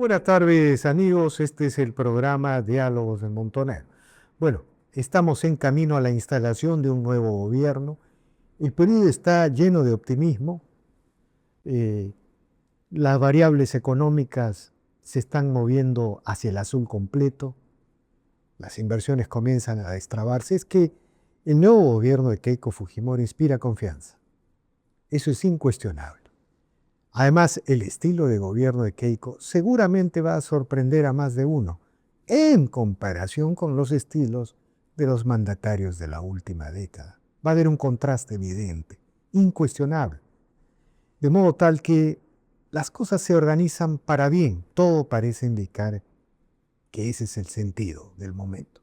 Buenas tardes, amigos. Este es el programa Diálogos en Montoner. Bueno, estamos en camino a la instalación de un nuevo gobierno. El periodo está lleno de optimismo. eh, las variables económicas se están moviendo hacia el azul completo. Las inversiones comienzan a destrabarse. Es que el nuevo gobierno de Keiko Fujimori inspira confianza. Eso es incuestionable. Además, el estilo de gobierno de Keiko seguramente va a sorprender a más de uno en comparación con los estilos de los mandatarios de la última década. Va a haber un contraste evidente, incuestionable, de modo tal que las cosas se organizan para bien. Todo parece indicar que ese es el sentido del momento.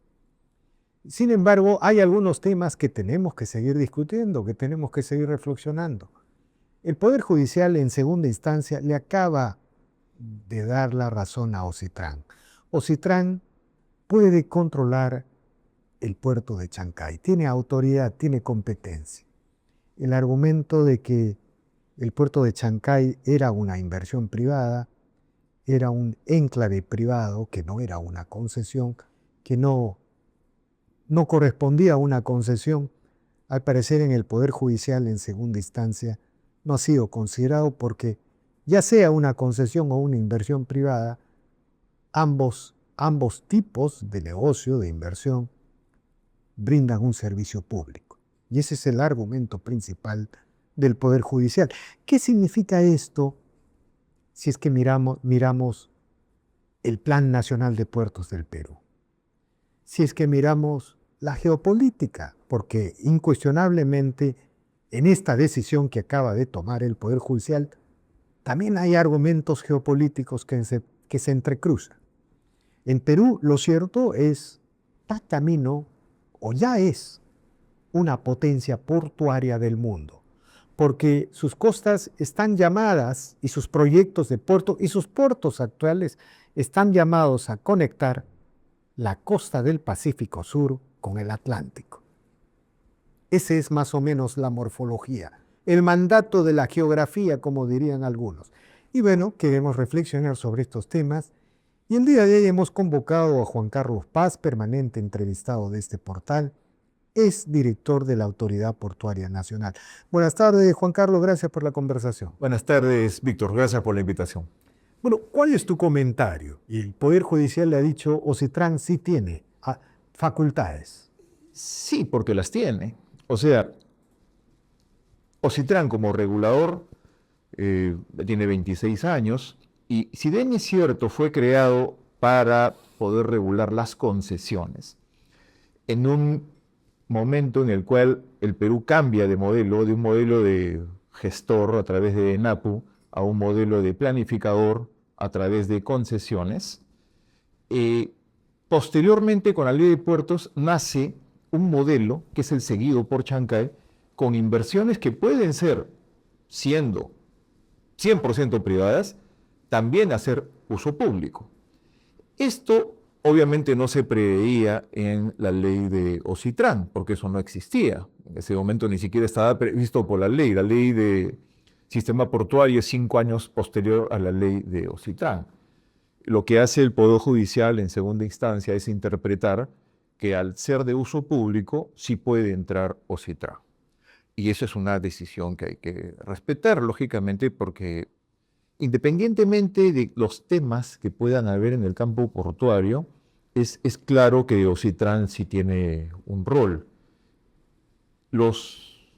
Sin embargo, hay algunos temas que tenemos que seguir discutiendo, que tenemos que seguir reflexionando. El Poder Judicial en segunda instancia le acaba de dar la razón a Ocitrán. Ocitrán puede controlar el puerto de Chancay, tiene autoridad, tiene competencia. El argumento de que el puerto de Chancay era una inversión privada, era un enclave privado, que no era una concesión, que no correspondía a una concesión, al parecer en el Poder Judicial en segunda instancia no ha sido considerado porque ya sea una concesión o una inversión privada, ambos tipos de negocio, de inversión, brindan un servicio público. Y ese es el argumento principal del Poder Judicial. ¿Qué significa esto si es que miramos el Plan Nacional de Puertos del Perú? Si es que miramos la geopolítica, porque incuestionablemente en esta decisión que acaba de tomar el Poder Judicial, también hay argumentos geopolíticos que se entrecruzan. En Perú, lo cierto es, está camino, o ya es, una potencia portuaria del mundo, porque sus costas están llamadas, y sus proyectos de puerto, y sus puertos actuales están llamados a conectar la costa del Pacífico Sur con el Atlántico. Esa es más o menos la morfología, el mandato de la geografía, como dirían algunos. Y bueno, queremos reflexionar sobre estos temas. Y el día de hoy hemos convocado a Juan Carlos Paz, permanente entrevistado de este portal. Es director de la Autoridad Portuaria Nacional. Buenas tardes, Juan Carlos, gracias por la conversación. Buenas tardes, Víctor. Gracias por la invitación. Bueno, ¿cuál es tu comentario? Y el Poder Judicial le ha dicho, Ocitrán sí tiene facultades. Sí, porque las tiene. O sea, Ocitrán como regulador tiene 26 años y si bien es cierto, fue creado para poder regular las concesiones. En un momento en el cual el Perú cambia de modelo, de un modelo de gestor a través de ENAPU a un modelo de planificador a través de concesiones, posteriormente, con la ley de puertos, nace un modelo, que es el seguido por Chancay, con inversiones que pueden ser, siendo 100% privadas, también hacer uso público. Esto obviamente no se preveía en la ley de Ocitrán, porque eso no existía. En ese momento ni siquiera estaba previsto por la ley. La ley de sistema portuario es 5 años posterior a la ley de Ocitrán. Lo que hace el Poder Judicial en segunda instancia es interpretar que al ser de uso público sí puede entrar Ocitrán. Y esa es una decisión que hay que respetar, lógicamente, porque independientemente de los temas que puedan haber en el campo portuario, es claro que Ocitrán sí tiene un rol. Los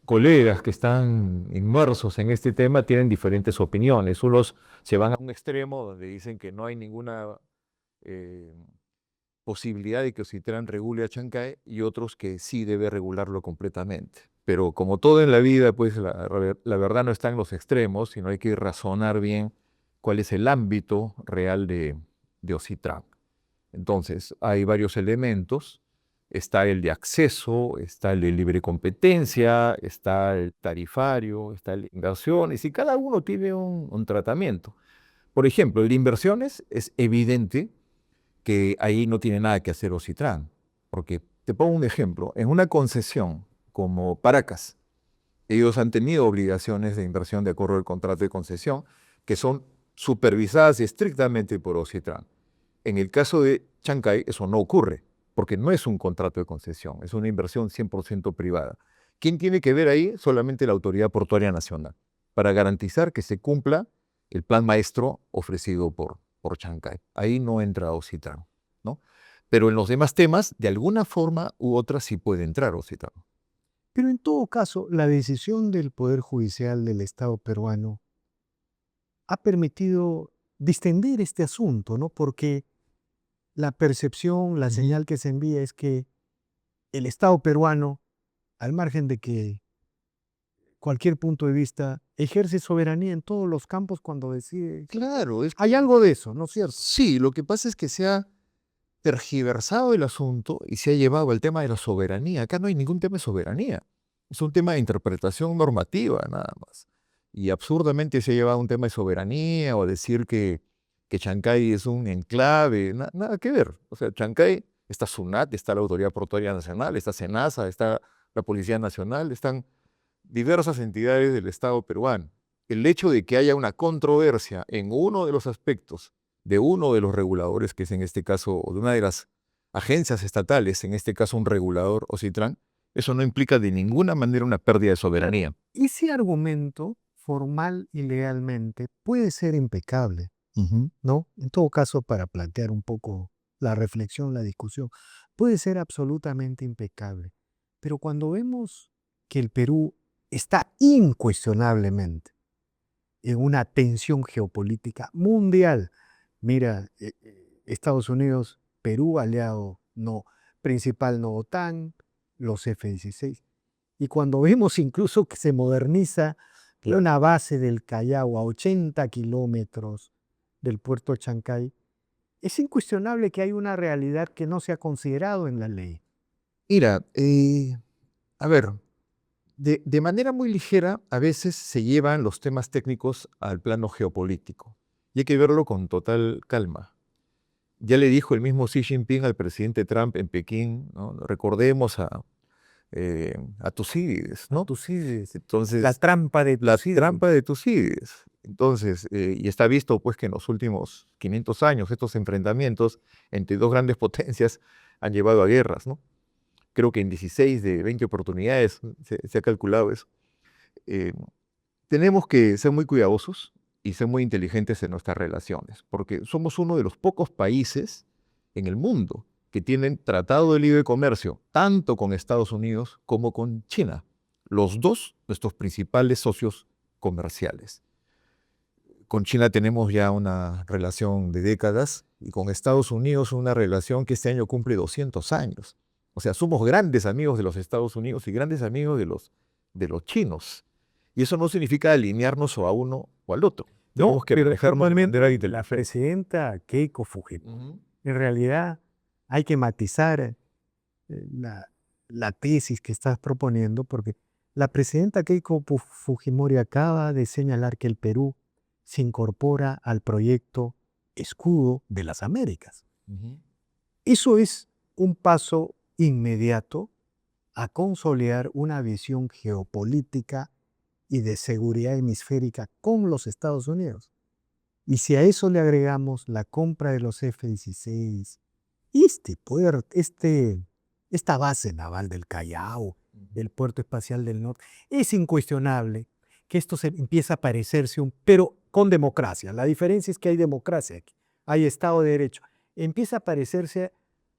colegas que están inmersos en este tema tienen diferentes opiniones. Unos se van a un extremo donde dicen que no hay ninguna eh, posibilidad de que Ocitrán regule a Chancay y otros que sí debe regularlo completamente. Pero como todo en la vida, pues la verdad no está en los extremos, sino hay que razonar bien cuál es el ámbito real de Ocitrán. Entonces, hay varios elementos. Está el de acceso, está el de libre competencia, está el tarifario, está el de inversiones, y cada uno tiene un tratamiento. Por ejemplo, el de inversiones es evidente que ahí no tiene nada que hacer Ocitrán, porque te pongo un ejemplo, en una concesión como Paracas, ellos han tenido obligaciones de inversión de acuerdo al contrato de concesión que son supervisadas estrictamente por Ocitran. En el caso de Chancay, eso no ocurre, porque no es un contrato de concesión, es una inversión 100% privada. ¿Quién tiene que ver ahí? Solamente la Autoridad Portuaria Nacional, para garantizar que se cumpla el plan maestro ofrecido por Chancay. Ahí no entra Ocitran, ¿no? Pero en los demás temas, de alguna forma u otra, sí puede entrar Ocitran. Pero en todo caso, la decisión del Poder Judicial del Estado peruano ha permitido distender este asunto, ¿no? Porque la percepción, la señal que se envía es que el Estado peruano, al margen de que cualquier punto de vista, ejerce soberanía en todos los campos cuando decide. Claro, Hay algo de eso, ¿no es cierto? sí, lo que pasa es que se ha tergiversado el asunto y se ha llevado al tema de la soberanía. Acá no hay ningún tema de soberanía. Es un tema de interpretación normativa, nada más. Y absurdamente se ha llevado un tema de soberanía o decir que Chancay es un enclave. Nada que ver. O sea, Chancay, está SUNAT, está la Autoridad Portuaria Nacional, está SENASA, está la Policía Nacional, están diversas entidades del Estado peruano. El hecho de que haya una controversia en uno de los aspectos de uno de los reguladores, que es en este caso, o de una de las agencias estatales, en este caso un regulador, Ocitran, eso no implica de ninguna manera una pérdida de soberanía. Ese argumento, formal y legalmente, puede ser impecable, ¿no? En todo caso, para plantear un poco la reflexión, la discusión, puede ser absolutamente impecable. Pero cuando vemos que el Perú está incuestionablemente en una tensión geopolítica mundial, mira, Estados Unidos, Perú, aliado no, principal no OTAN, los F-16. Y cuando vemos incluso que se moderniza una base del Callao a 80 kilómetros del puerto de Chancay, es incuestionable que hay una realidad que no se ha considerado en la ley. Mira, a ver, de manera muy ligera a veces se llevan los temas técnicos al plano geopolítico y hay que verlo con total calma. Ya le dijo el mismo Xi Jinping al presidente Trump en Pekín, ¿no? Recordemos a Tucídides, ¿no? Tucídides, Entonces, la trampa de la Tucídides. trampa de Tucídides. Entonces, y está visto pues que en los últimos 500 años estos enfrentamientos entre dos grandes potencias han llevado a guerras, ¿no? Creo que en 16 de 20 oportunidades se ha calculado eso. Eh, Tenemos que ser muy cuidadosos y ser muy inteligentes en nuestras relaciones, porque somos uno de los pocos países en el mundo que tienen tratado de libre comercio, tanto con Estados Unidos como con China, los dos nuestros principales socios comerciales. Con China tenemos ya una relación de décadas y con Estados Unidos una relación que este año cumple 200 años. O sea, somos grandes amigos de los Estados Unidos y grandes amigos de los chinos. Y eso no significa alinearnos o a uno o al otro. Tenemos que manejarnos de manera la inteligente. presidenta Keiko Fujimori, en realidad hay que matizar la tesis que estás proponiendo, porque la presidenta Keiko Fujimori acaba de señalar que el Perú se incorpora al proyecto Escudo de las Américas. Eso es un paso inmediato a consolidar una visión geopolítica y de seguridad hemisférica con los Estados Unidos. Y si a eso le agregamos la compra de los F-16, esta base naval del Callao, del Puerto Espacial del Norte, es incuestionable que esto se empieza a parecerse, pero con democracia. La diferencia es que hay democracia aquí, hay Estado de Derecho. Empieza a parecerse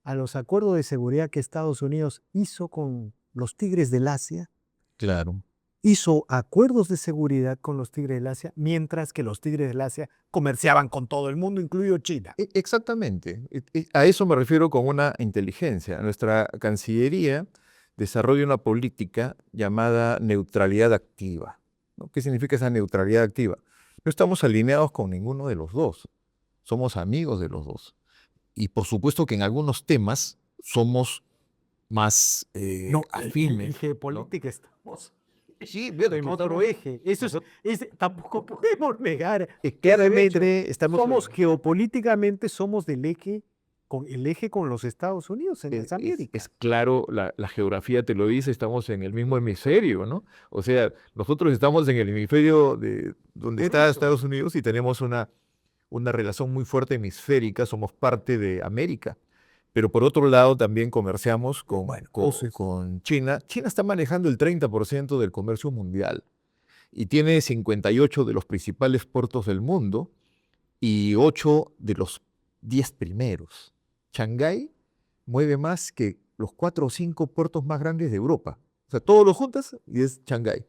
a los acuerdos de seguridad que Estados Unidos hizo con los Tigres del Asia. Claro. Hizo acuerdos de seguridad con los Tigres del Asia, mientras que los Tigres del Asia comerciaban con todo el mundo, incluido China. Exactamente. A eso me refiero con una inteligencia. Nuestra Cancillería desarrolla una política llamada neutralidad activa, ¿no? ¿Qué significa esa neutralidad activa? No estamos alineados con ninguno de los dos. Somos amigos de los dos. Y por supuesto que en algunos temas somos más afines. En geopolítica estamos Sí, en otro eje. Tampoco podemos negar. Claramente Somos geopolíticamente somos con el eje con los Estados Unidos en las Américas. Es claro, la geografía te lo dice, estamos en el mismo hemisferio, ¿no? O sea, nosotros estamos en el hemisferio donde está Estados Unidos y tenemos una una relación muy fuerte hemisférica, somos parte de América. Pero por otro lado también comerciamos con China. China está manejando el 30% del comercio mundial y tiene 58 de los principales puertos del mundo y 8 de los 10 primeros. Shanghái mueve más que los 4 o 5 puertos más grandes de Europa. O sea, todos los juntas y es Shanghái.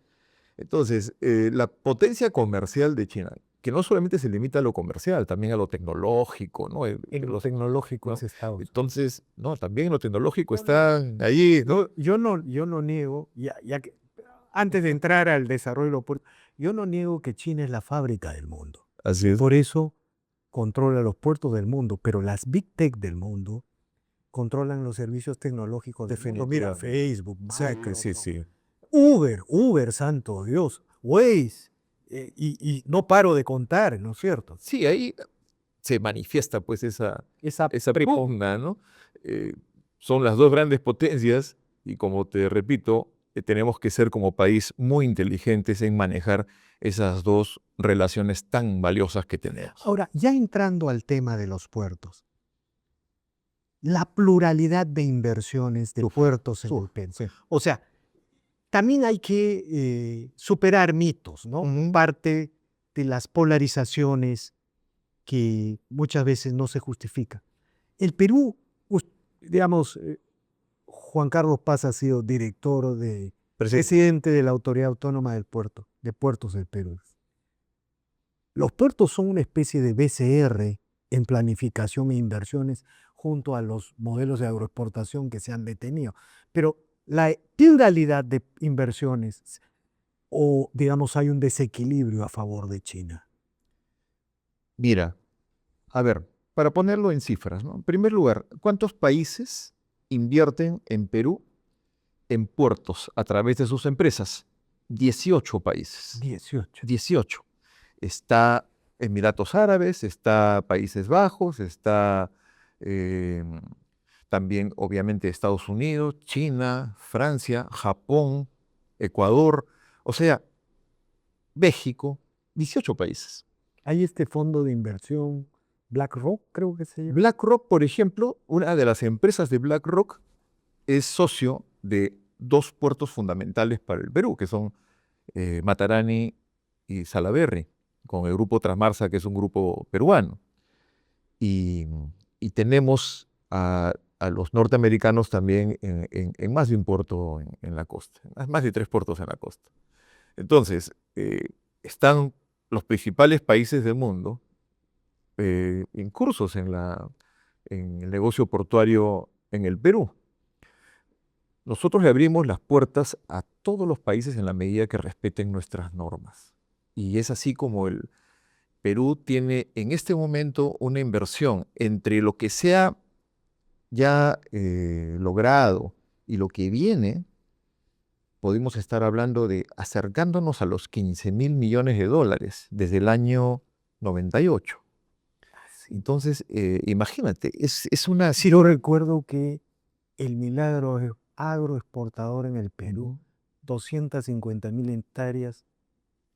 Entonces, la potencia comercial de China, que no solamente se limita a lo comercial, también a lo tecnológico, ¿no? En lo tecnológico ¿no? es Estados Unidos. Entonces, no, también en lo tecnológico están allí, ¿no? Yo no niego, ya que antes de entrar al desarrollo de los puertos, yo no niego que China es la fábrica del mundo. Así es. Por eso controla los puertos del mundo, pero las Big Tech del mundo controlan los servicios tecnológicos del mundo. Mira, Facebook, Sí, sí. Uber, santo Dios, Waze, y no paro de contar, ¿no es cierto? Sí, ahí se manifiesta pues esa pugna, ¿no? Son las dos grandes potencias y como te repito, tenemos que ser como país muy inteligentes en manejar esas dos relaciones tan valiosas que tenemos. Ahora, ya entrando al tema de los puertos, la pluralidad de inversiones de puertos en el Perú. Sí. O sea, también hay que superar mitos, ¿no? Parte de las polarizaciones que muchas veces no se justifican. El Perú, digamos, Juan Carlos Paz ha sido presidente de la Autoridad Autónoma de Puertos del Perú. Los puertos son una especie de BCR en planificación e inversiones junto a los modelos de agroexportación que se han detenido. Pero la pluralidad de inversiones, o digamos hay un desequilibrio a favor de China. Mira, a ver, para ponerlo en cifras, ¿no? En primer lugar, ¿cuántos países invierten en Perú en puertos a través de sus empresas? 18 países. 18. Está Emiratos Árabes, está Países Bajos, está también obviamente Estados Unidos, China, Francia, Japón, Ecuador, o sea, México, 18 países. Hay este fondo de inversión, BlackRock, creo que se llama. BlackRock, por ejemplo, una de las empresas de BlackRock es socio de 2 puertos fundamentales para el Perú, que son Matarani y Salaberry, con el grupo Transmarsa, que es un grupo peruano. Y tenemos a los norteamericanos también en más de un puerto en la costa, más de 3 puertos en la costa. Entonces, están los principales países del mundo incursos en el negocio portuario en el Perú. Nosotros le abrimos las puertas a todos los países en la medida que respeten nuestras normas. Y es así como el Perú tiene en este momento una inversión entre lo que se ha ya logrado y lo que viene. Podemos estar hablando de acercándonos a los 15.000 millones de dólares desde el año 98. Entonces, imagínate, es una... Sí, yo recuerdo que el milagro agroexportador en el Perú, 250.000 hectáreas,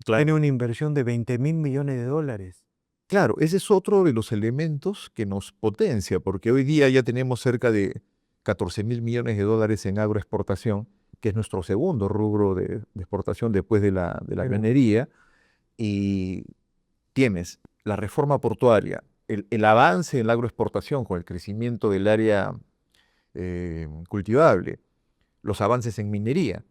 tiene una inversión de 20.000 millones de dólares. Claro, ese es otro de los elementos que nos potencia, porque hoy día ya tenemos cerca de 14.000 millones de dólares en agroexportación, que es nuestro segundo rubro de exportación después de la minería, y tienes la reforma portuaria, el avance en la agroexportación con el crecimiento del área cultivable, los avances en minería.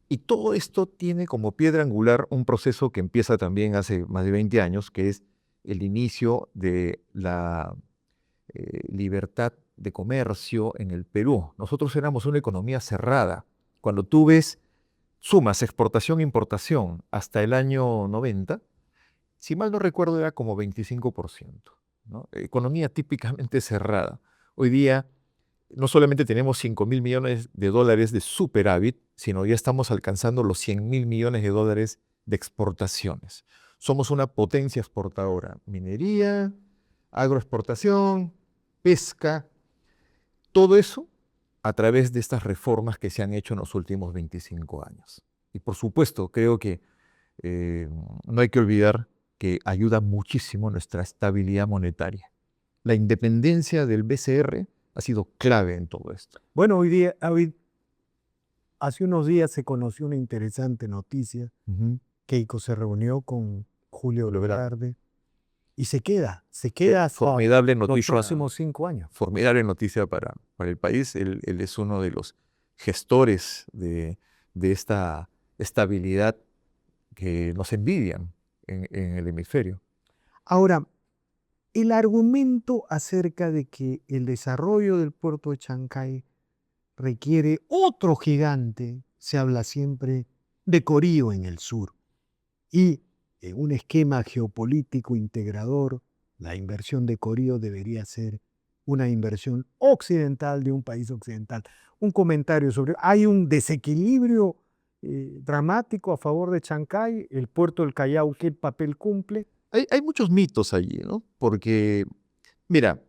Y todo esto tiene como piedra angular un proceso que empieza también hace más de 20 años, que es el inicio de la libertad de comercio en el Perú. Nosotros éramos una economía cerrada. Cuando tú ves, sumas exportación e importación hasta el año 90, si mal no recuerdo era como 25%, ¿no? Economía típicamente cerrada. Hoy día no solamente tenemos 5.000 millones de dólares de superávit, sino ya estamos alcanzando los 100.000 millones de dólares de exportaciones. Somos una potencia exportadora. Minería, agroexportación, pesca, todo eso a través de estas reformas que se han hecho en los últimos 25 años. Y por supuesto, creo que no hay que olvidar que ayuda muchísimo a nuestra estabilidad monetaria. La independencia del BCR ha sido clave en todo esto. Bueno, hace unos días se conoció una interesante noticia. Keiko se reunió con Julio Julio Velarde. Velarde y se queda hasta Formidable los noticia. próximos 5 años. Formidable noticia para el país. Él es uno de los gestores de esta estabilidad que nos envidian en el hemisferio. Ahora, el argumento acerca de que el desarrollo del puerto de Chancay requiere otro gigante, se habla siempre de Corío en el sur. Y en un esquema geopolítico integrador, la inversión de Corío debería ser una inversión occidental de un país occidental. Un comentario sobre, hay un desequilibrio dramático a favor de Chancay, el puerto del Callao, ¿qué papel cumple? Hay muchos mitos allí, ¿no? Porque, mira,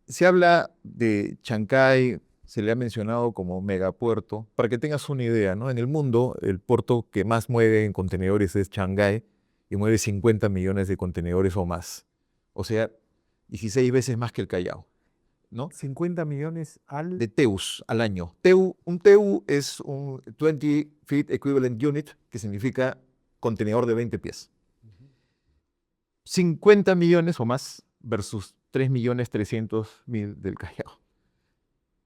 se habla de Chancay, se le ha mencionado como megapuerto. Para que tengas una idea, ¿no? En el mundo, el puerto que más mueve en contenedores es Shanghái y mueve 50 millones de contenedores o más. O sea, 16 veces más que el Callao, ¿no? 50 millones De TEUs al año. Un TEU es un 20 Feet Equivalent Unit, que significa contenedor de 20 pies. 50 millones o más versus 3.300.000 del Callao.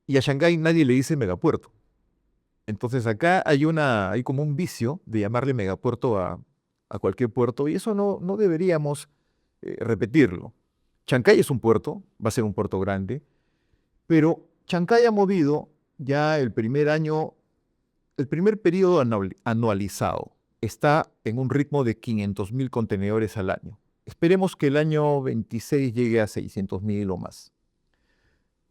Y a Shanghái nadie le dice megapuerto. Entonces acá hay como un vicio de llamarle megapuerto a cualquier puerto, y eso no deberíamos repetirlo. Chancay es un puerto, va a ser un puerto grande, pero Chancay ha movido ya el primer año, el primer periodo anualizado, está en un ritmo de 500.000 contenedores al año. Esperemos que el año 26 llegue a 600.000 o más,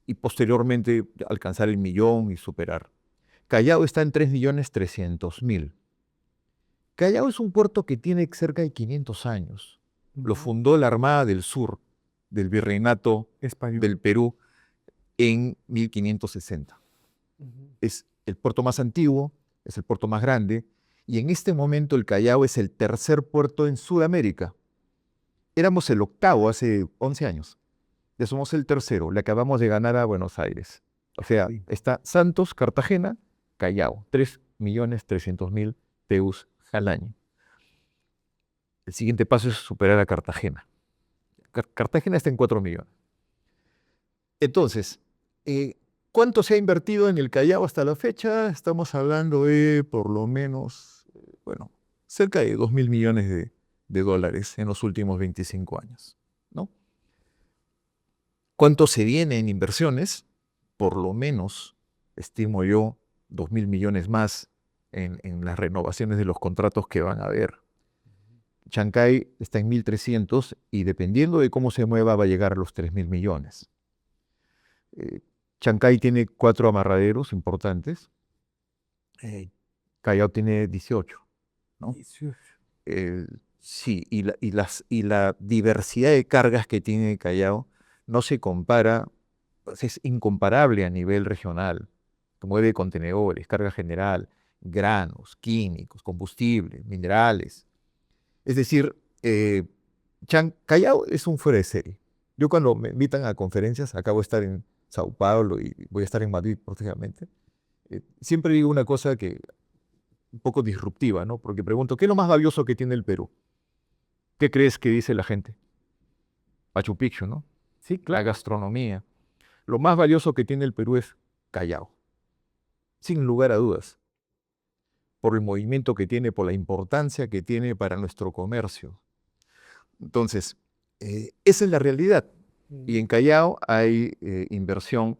y posteriormente alcanzar el 1.000.000 y superar. Callao está en 3.300.000. Callao es un puerto que tiene cerca de 500 años. Lo fundó la Armada del Sur, del Virreinato español del Perú, en 1560. Es el puerto más antiguo, es el puerto más grande, y en este momento el Callao es el tercer puerto en Sudamérica. Éramos el octavo hace 11 años. Ya somos el tercero, le acabamos de ganar a Buenos Aires. O sea, está Santos, Cartagena, Callao, 3.300.000 TEUs al año. El siguiente paso es superar a Cartagena. Cartagena está en 4 millones. Entonces, ¿cuánto se ha invertido en el Callao hasta la fecha? Estamos hablando de por lo menos, cerca de 2.000 millones de dólares en los últimos 25 años, ¿no? ¿Cuánto se viene en inversiones? Por lo menos, estimo yo, 2.000 millones más en las renovaciones de los contratos que van a haber. Chancay está en 1.300 y dependiendo de cómo se mueva va a llegar a los 3.000 millones. Chancay tiene 4 amarraderos importantes. Callao tiene 18, ¿no? 18. Sí, y la diversidad de cargas que tiene Callao no se compara, pues es incomparable a nivel regional. Mueve contenedores, carga general, granos, químicos, combustible, minerales. Es decir, Callao es un fuera de serie. Yo cuando me invitan a conferencias, acabo de estar en Sao Paulo y voy a estar en Madrid próximamente, siempre digo una cosa que un poco disruptiva, ¿no? Porque pregunto, ¿qué es lo más valioso que tiene el Perú? ¿Qué crees que dice la gente? Machu Picchu, ¿no? Sí, La claro. gastronomía. Lo más valioso que tiene el Perú es Callao, sin lugar a dudas, por el movimiento que tiene, por la importancia que tiene para nuestro comercio. Entonces, esa es la realidad. Y en Callao hay inversión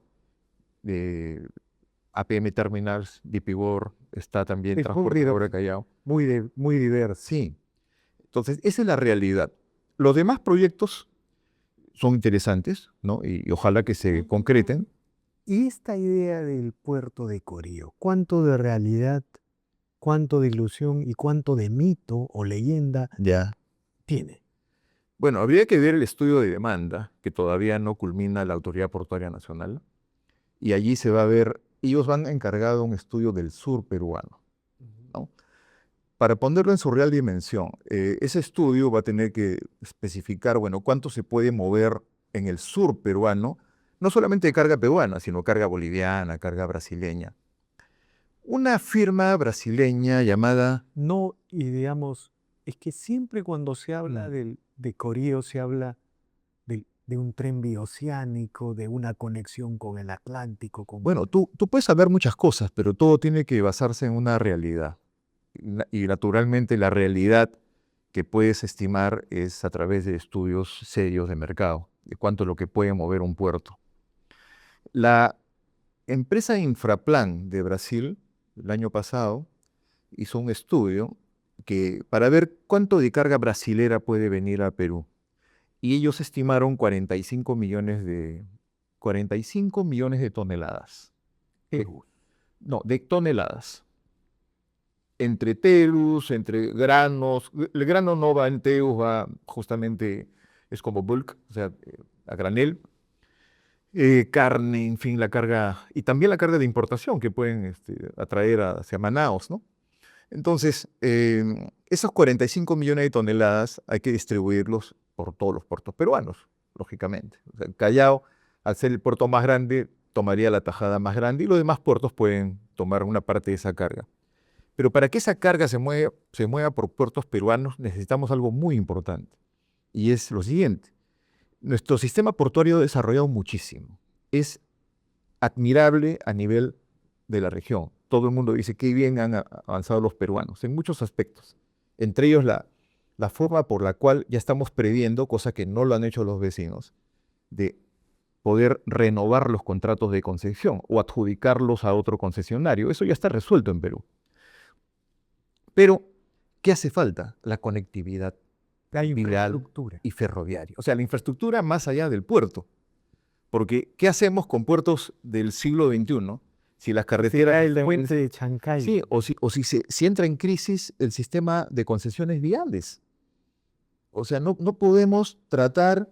de APM Terminals, DP World, está también Sí, Transportadora Callao. muy diverso. Sí. Entonces, esa es la realidad. Los demás proyectos son interesantes, ¿no? Y ojalá que se concreten. Y esta idea del puerto de Corío, ¿cuánto de realidad, cuánto de ilusión y cuánto de mito o leyenda Ya. tiene? Bueno, habría que ver el estudio de demanda, que todavía no culmina la Autoridad Portuaria Nacional, y allí se va a ver, ellos van encargado un estudio del sur peruano, ¿no? para ponerlo en su real dimensión, ese estudio va a tener que especificar, bueno, cuánto se puede mover en el sur peruano, no solamente de carga peruana, sino carga boliviana, carga brasileña. Una firma brasileña llamada... No, y digamos, es que siempre cuando se habla de Corío se habla de un tren bioceánico, de una conexión con el Atlántico. Bueno, tú puedes saber muchas cosas, pero todo tiene que basarse en una realidad. Y naturalmente la realidad que puedes estimar es a través de estudios serios de mercado, de cuánto es lo que puede mover un puerto. La empresa Infraplan de Brasil, el año pasado, hizo un estudio para ver cuánto de carga brasilera puede venir a Perú. Y ellos estimaron 45 millones de toneladas. No, de toneladas. Entre terus, entre granos. El grano no va en terus, va justamente, es como bulk, o sea, a granel. Carne, en fin, la carga, y también la carga de importación que pueden atraer hacia Manaos, ¿no? Entonces, esos 45 millones de toneladas hay que distribuirlos por todos los puertos peruanos, lógicamente. O sea, Callao, al ser el puerto más grande, tomaría la tajada más grande y los demás puertos pueden tomar una parte de esa carga. Pero para que esa carga se mueva por puertos peruanos, necesitamos algo muy importante. Y es lo siguiente. Nuestro sistema portuario ha desarrollado muchísimo. Es admirable a nivel de la región. Todo el mundo dice qué bien han avanzado los peruanos en muchos aspectos. Entre ellos la forma por la cual ya estamos previendo, cosa que no lo han hecho los vecinos, de poder renovar los contratos de concesión o adjudicarlos a otro concesionario. Eso ya está resuelto en Perú. Pero, ¿qué hace falta? La conectividad vial y ferroviaria. O sea, la infraestructura más allá del puerto. Porque, ¿qué hacemos con puertos del siglo XXI? Si las carreteras... El puente de Chancay. Sí, o si entra en crisis el sistema de concesiones viales. O sea, no podemos tratar,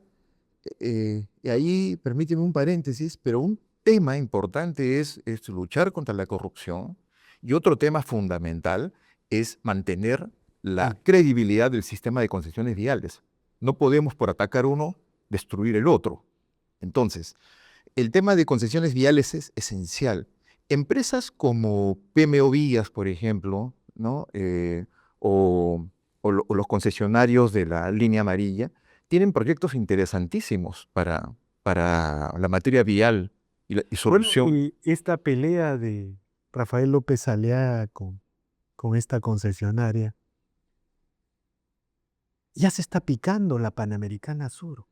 y ahí permíteme un paréntesis, pero un tema importante es luchar contra la corrupción y otro tema fundamental es mantener la credibilidad del sistema de concesiones viales. No podemos, por atacar uno, destruir el otro. Entonces, el tema de concesiones viales es esencial. Empresas como PMO Vías, por ejemplo, ¿no? O los concesionarios de la línea amarilla, tienen proyectos interesantísimos para la materia vial y solución. Bueno, y esta pelea de Rafael López Aliaga con esta concesionaria, ya se está picando la Panamericana Sur.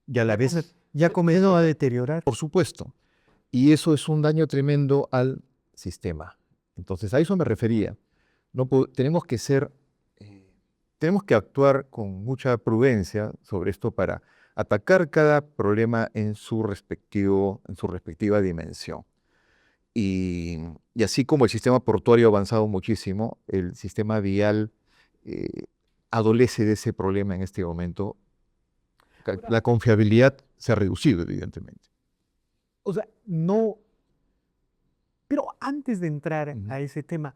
Y a la vez, ya comenzó a deteriorar. por supuesto. Y eso es un daño tremendo al sistema. Entonces, a eso me refería. Tenemos que actuar con mucha prudencia sobre esto para atacar cada problema en su respectiva dimensión. Y así como el sistema portuario ha avanzado muchísimo, el sistema vial adolece de ese problema en este momento. La confiabilidad se ha reducido, evidentemente. O sea, no... Pero antes de entrar a ese tema,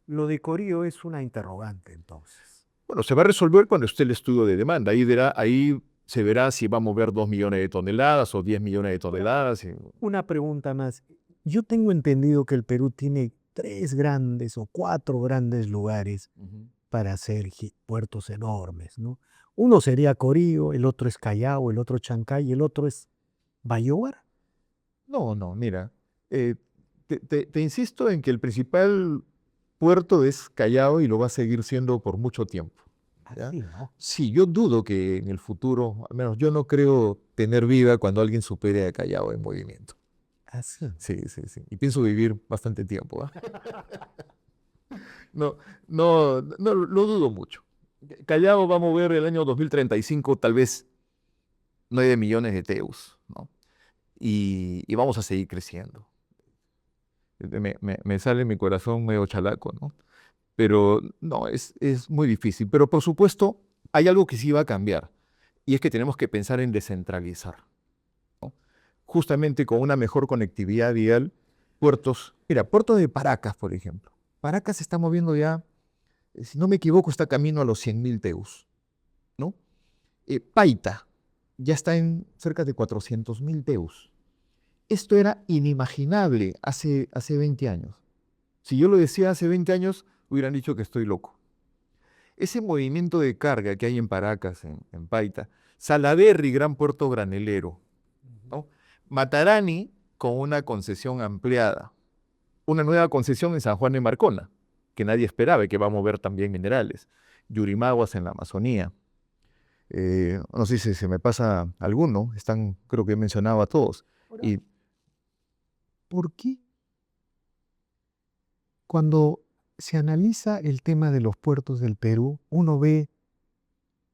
lo de Corío es una interrogante, entonces. Bueno, se va a resolver cuando esté el estudio de demanda. Ahí se verá si va a mover 2 millones de toneladas o 10 millones de toneladas. Una pregunta más. Yo tengo entendido que el Perú tiene 3 grandes o 4 grandes lugares para hacer puertos enormes, ¿no? Uno sería Corío, el otro es Callao, el otro Chancay y el otro es Bayóvar. No, mira, te insisto en que el principal puerto es Callao y lo va a seguir siendo por mucho tiempo. ¿Ya? Así, ¿no? Sí, yo dudo que en el futuro, al menos yo no creo tener vida cuando alguien supere a Callao en movimiento. Así. Sí. Y pienso vivir bastante tiempo. ¿Ah? No, lo dudo mucho. Callao va a mover el año 2035 tal vez 9 millones de teus, ¿no? Y vamos a seguir creciendo. Me sale mi corazón medio chalaco, ¿no? Pero no, es muy difícil. Pero por supuesto, hay algo que sí va a cambiar. Y es que tenemos que pensar en descentralizar, ¿no? Justamente con una mejor conectividad vial, puertos. Mira, puerto de Paracas, por ejemplo. Paracas se está moviendo ya si no me equivoco, está camino a los 100.000 TEUs, ¿no? Paita ya está en cerca de 400.000 TEUs. Esto era inimaginable hace 20 años. Si yo lo decía hace 20 años, hubieran dicho que estoy loco. Ese movimiento de carga que hay en Paracas, en Paita, Salaberry, gran puerto granelero, ¿no? Matarani con una concesión ampliada, una nueva concesión en San Juan de Marcona, que nadie esperaba y que va a mover también minerales, Yurimaguas en la Amazonía. No sé si se me pasa alguno, creo que he mencionado a todos. Y ¿Por qué cuando se analiza el tema de los puertos del Perú, uno ve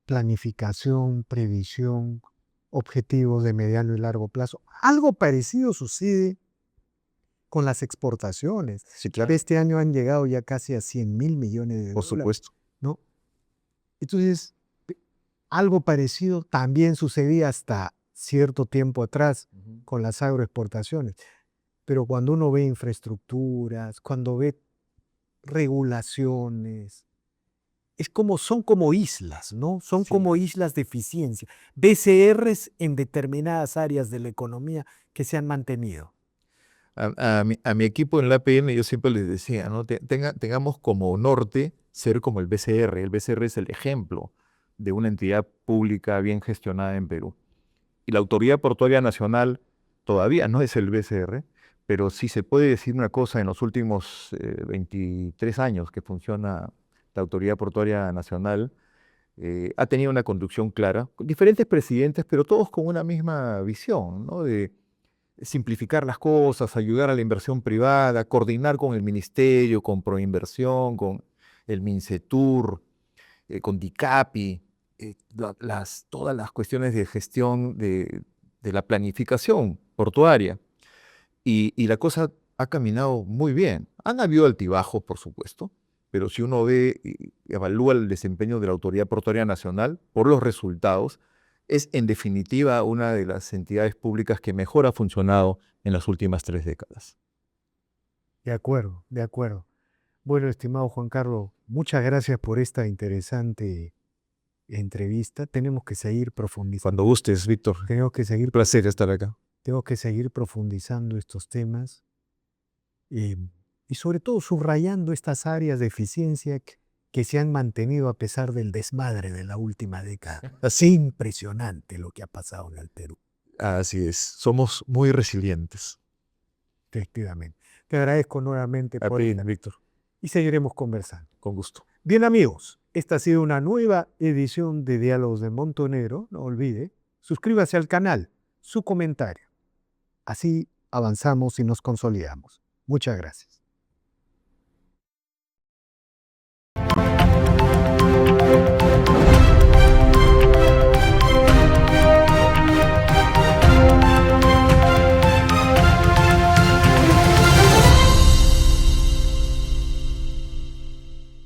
planificación, previsión, objetivos de mediano y largo plazo? Algo parecido sucede con las exportaciones. sí, claro, Este año han llegado ya casi a 100.000 millones de por dólares, supuesto. ¿no? Entonces, algo parecido también sucedía hasta cierto tiempo atrás con las agroexportaciones. Pero cuando uno ve infraestructuras, cuando ve regulaciones, son como islas, ¿no? Son Sí. como islas de eficiencia, BCRs en determinadas áreas de la economía que se han mantenido. A mi equipo en la APN yo siempre les decía, ¿no? Tengamos como norte ser como el BCR. El BCR es el ejemplo de una entidad pública bien gestionada en Perú. Y la Autoridad Portuaria Nacional todavía no es el BCR, pero sí se puede decir una cosa: en los últimos 23 años que funciona la Autoridad Portuaria Nacional, ha tenido una conducción clara, con diferentes presidentes, pero todos con una misma visión, ¿no? De simplificar las cosas, ayudar a la inversión privada, coordinar con el ministerio, con Proinversión, con el Mincetur, con DICAPI, todas las cuestiones de gestión de la planificación portuaria. Y la cosa ha caminado muy bien. Han habido altibajos, por supuesto, pero si uno ve y evalúa el desempeño de la Autoridad Portuaria Nacional por los resultados, es en definitiva una de las entidades públicas que mejor ha funcionado en las últimas 3 décadas. De acuerdo, de acuerdo. Bueno, estimado Juan Carlos, muchas gracias por esta interesante entrevista. Tenemos que seguir profundizando. Cuando gustes, Víctor. Tenemos que seguir, Un placer estar acá. tengo que seguir profundizando estos temas y sobre todo subrayando estas áreas de eficiencia que se han mantenido a pesar del desmadre de la última década. Es impresionante lo que ha pasado en el Perú, Así es. Somos muy resilientes. efectivamente. Te agradezco nuevamente A por ti, esta Víctor. y seguiremos conversando. Con gusto. Bien, amigos, esta ha sido una nueva edición de Diálogos de Montonero. No olvide, suscríbase al canal, su comentario. Así avanzamos y nos consolidamos. Muchas gracias.